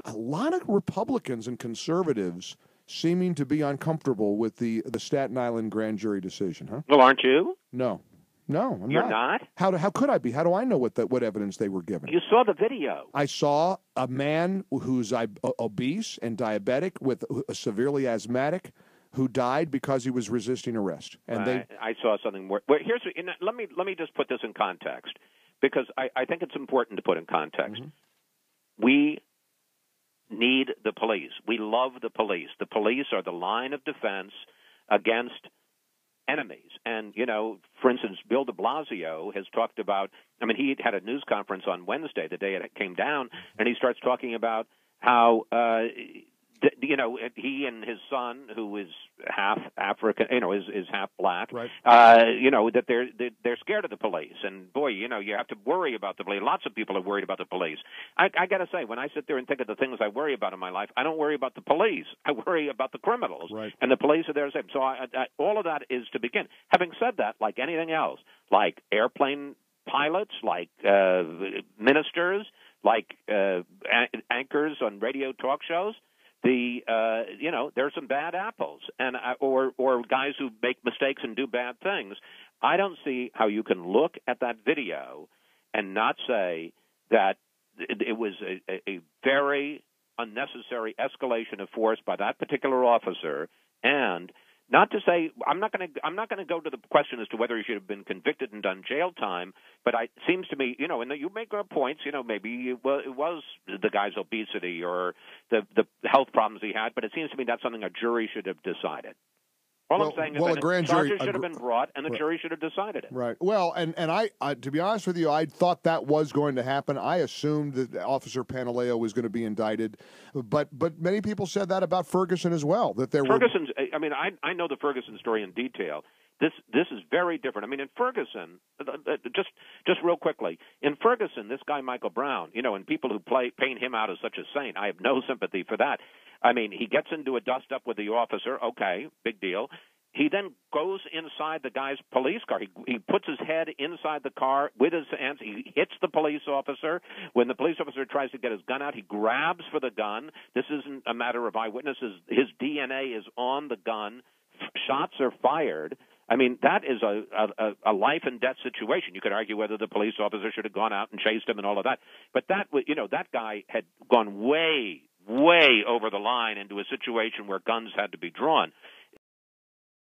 a lot of Republicans and conservatives seeming to be uncomfortable with the Staten Island Grand Jury decision, huh? Well, aren't you? No. No, I'm You're not. not? How could I be? How do I know what evidence they were given? You saw the video. I saw a man who's obese and diabetic with severely asthmatic who died because he was resisting arrest. And I saw something more. Well, let me just put this in context, because I think it's important to put in context. Mm-hmm. We need the police. We love the police. The police are the line of defense against enemies. And, for instance, Bill de Blasio has talked about, he had a news conference on Wednesday, the day it came down, and he starts talking about how, he and his son, who is half African, is half black, right. That they're scared of the police. And, boy, you have to worry about the police. Lots of people are worried about the police. I got to say, when I sit there and think of the things I worry about in my life, I don't worry about the police. I worry about the criminals. Right. And the police are there to save. So all of that is to begin. Having said that, like anything else, like airplane pilots, like ministers, like anchors on radio talk shows, there's some bad apples, and or guys who make mistakes and do bad things. I don't see how you can look at that video and not say that it was a very unnecessary escalation of force by that particular officer, and not to say I'm not going to go to the question as to whether he should have been convicted and done jail time, but it seems to me, and you make points, maybe it was the guy's obesity or the health problems he had, but it seems to me that's something a jury should have decided. I'm saying is that a charges should have been brought, and the jury should have decided it. Right. Well, and I to be honest with you, I thought that was going to happen. I assumed that Officer Pantaleo was going to be indicted, but many people said that about Ferguson as well. That Ferguson's. I know the Ferguson story in detail. This is very different. In Ferguson, just real quickly, in Ferguson, this guy Michael Brown, and people who paint him out as such a saint, I have no sympathy for that. He gets into a dust-up with the officer. Okay, big deal. He then goes inside the guy's police car. He puts his head inside the car with his hands. He hits the police officer. When the police officer tries to get his gun out, he grabs for the gun. This isn't a matter of eyewitnesses. His DNA is on the gun. Shots are fired. That is a life and death situation. You could argue whether the police officer should have gone out and chased him and all of that. But that guy had gone way over the line into a situation where guns had to be drawn.